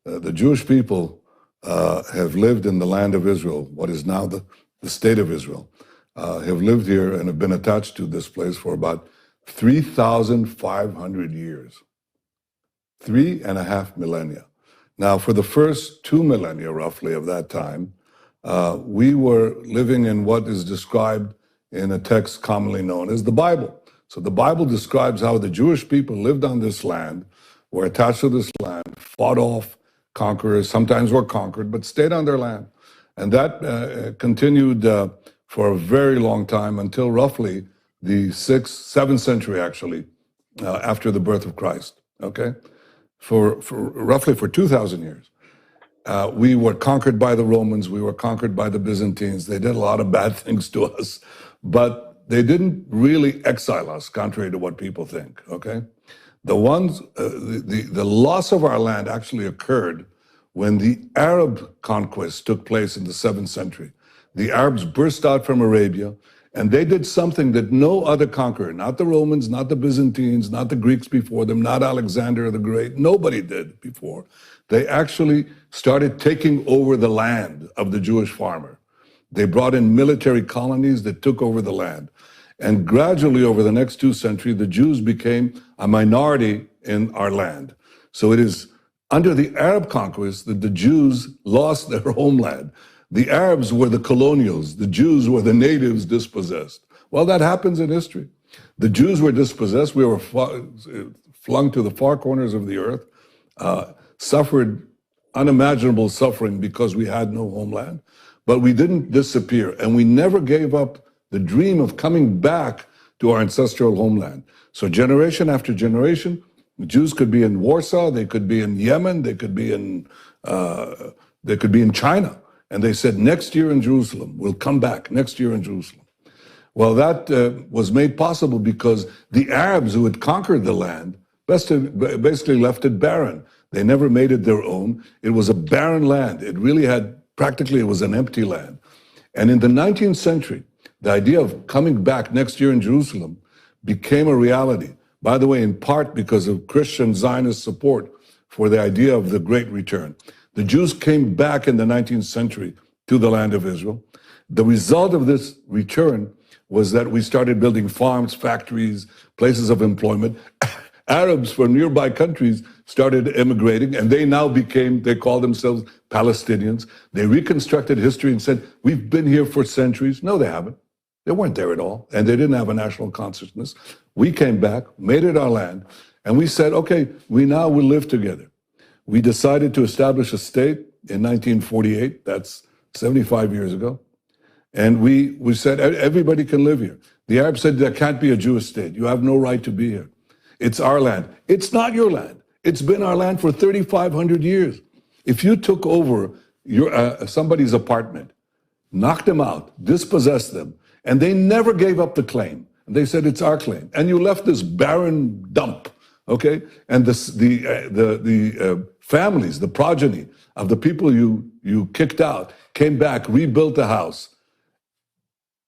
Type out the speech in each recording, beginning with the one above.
the Jewish people have lived in the land of Israel, what is now the state of Israel, have lived here and have been attached to this place for about 3,500 years. 3.5 millennia. Now, for the first 2 millennia, roughly, of that time, we were living in what is described in a text commonly known as the Bible. So the Bible describes how the Jewish people lived on this land, were attached to this land, fought off conquerors, sometimes were conquered, but stayed on their land. And that continued for a very long time until roughly the 7th century, actually, after the birth of Christ, okay? For roughly 2,000 years. We were conquered by the Romans, we were conquered by the Byzantines. They did a lot of bad things to us, but they didn't really exile us, contrary to what people think, okay? The loss of our land actually occurred when the Arab conquest took place in the 7th century. The Arabs burst out from Arabia, and they did something that no other conqueror, not the Romans, not the Byzantines, not the Greeks before them, not Alexander the Great, nobody did before. They actually started taking over the land of the Jewish farmer. They brought in military colonies that took over the land. And gradually over the next 2 centuries, the Jews became a minority in our land. So it is under the Arab conquest that the Jews lost their homeland. The Arabs were the colonials. The Jews were the natives dispossessed. Well, that happens in history. The Jews were dispossessed. We were flung to the far corners of the earth, suffered unimaginable suffering because we had no homeland. But we didn't disappear, and we never gave up the dream of coming back to our ancestral homeland. So generation after generation, the Jews could be in Warsaw, they could be in Yemen, they could be in China. And they said, next year in Jerusalem, we'll come back, next year in Jerusalem. Well, that was made possible because the Arabs who had conquered the land basically left it barren. They never made it their own. It was a barren land. It really had, practically it was an empty land. And in the 19th century, the idea of coming back next year in Jerusalem became a reality. By the way, in part because of Christian Zionist support for the idea of the Great Return. The Jews came back in the 19th century to the land of Israel. The result of this return was that we started building farms, factories, places of employment. Arabs from nearby countries started immigrating, and they call themselves Palestinians. They reconstructed history and said, we've been here for centuries. No, they haven't. They weren't there at all, and they didn't have a national consciousness. We came back, made it our land, and we said, okay, we now will live together. We decided to establish a state in 1948, that's 75 years ago, and we said, everybody can live here. The Arabs said, there can't be a Jewish state. You have no right to be here. It's our land. It's not your land. It's been our land for 3,500 years. If you took over somebody's apartment, knocked them out, dispossessed them, and they never gave up the claim, and they said, it's our claim, and you left this barren dump, okay? And the families, the progeny of the people you kicked out, came back, rebuilt the house.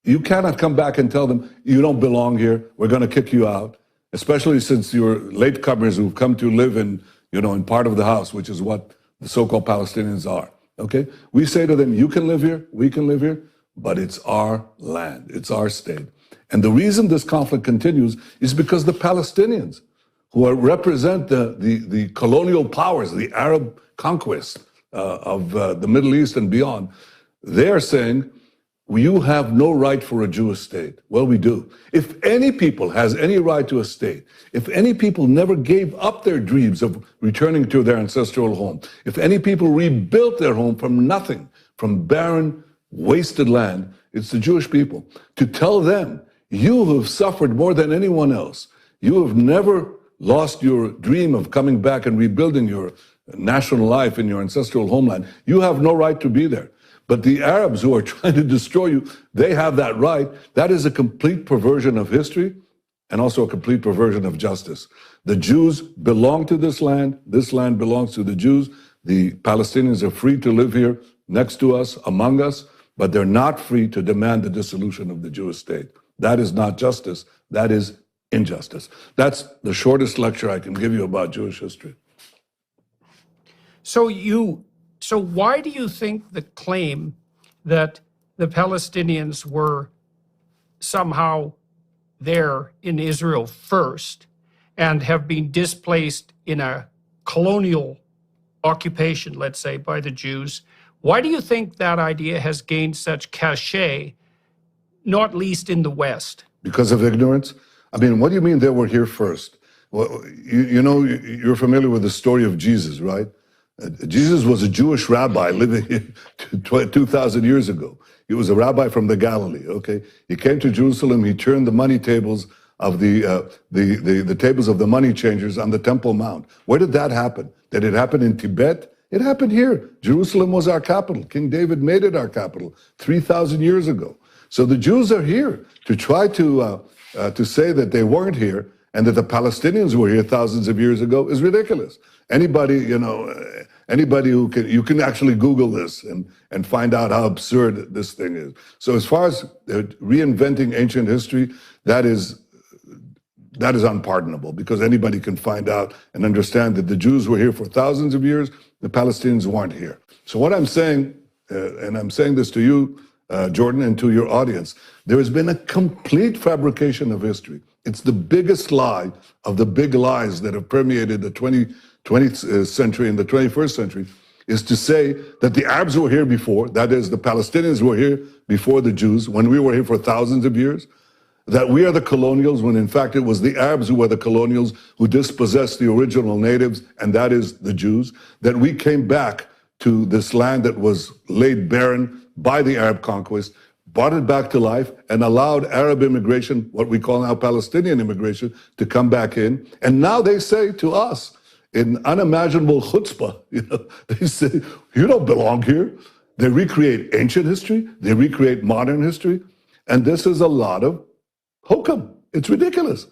You cannot come back and tell them, you don't belong here, we're gonna kick you out, especially since you're latecomers who've come to live in part of the house, which is what the so-called Palestinians are, okay? We say to them, you can live here, we can live here, but it's our land, it's our state. And the reason this conflict continues is because the Palestinians, who represent the colonial powers, the Arab conquest of the Middle East and beyond, they are saying, you have no right for a Jewish state. Well, we do. If any people has any right to a state, if any people never gave up their dreams of returning to their ancestral home, if any people rebuilt their home from nothing, from barren, wasted land, it's the Jewish people. To tell them, you have suffered more than anyone else. You have never lost your dream of coming back and rebuilding your national life in your ancestral homeland. You have no right to be there. But the Arabs who are trying to destroy you, they have that right. That is a complete perversion of history and also a complete perversion of justice. The Jews belong to this land belongs to the Jews. The Palestinians are free to live here next to us, among us, but they're not free to demand the dissolution of the Jewish state. That is not justice, that is injustice. That's the shortest lecture I can give you about Jewish history. So why do you think the claim that the Palestinians were somehow there in Israel first and have been displaced in a colonial occupation, let's say, by the Jews, why do you think that idea has gained such cachet, not least in the West? Because of ignorance? I mean, what do you mean they were here first? Well, you know, you're familiar with the story of Jesus, right? Jesus was a Jewish rabbi living 2,000 years ago. He was a rabbi from the Galilee, okay? He came to Jerusalem, he turned the money tables of the tables of the money changers on the Temple Mount. Where did that happen? Did it happen in Tibet? It happened here. Jerusalem was our capital. King David made it our capital 3,000 years ago. So the Jews are here. To try to say that they weren't here and that the Palestinians were here thousands of years ago is ridiculous. Anybody, you know, anybody who can, you can actually Google this and find out how absurd this thing is. So as far as reinventing ancient history, that is unpardonable, because anybody can find out and understand that the Jews were here for thousands of years, the Palestinians weren't here. So what I'm saying, and I'm saying this to you, Jordan, and to your audience, there has been a complete fabrication of history. It's the biggest lie of the big lies that have permeated the 20th century and the 21st century, is to say that the Arabs were here before, that is, the Palestinians were here before the Jews, when we were here for thousands of years, that we are the colonials, when in fact it was the Arabs who were the colonials who dispossessed the original natives, and that is the Jews, that we came back to this land that was laid barren by the Arab conquest, brought it back to life, and allowed Arab immigration, what we call now Palestinian immigration, to come back in. And now they say to us, in unimaginable chutzpah, you know, they say, you don't belong here. They recreate ancient history, they recreate modern history, and this is a lot of hokum. It's ridiculous.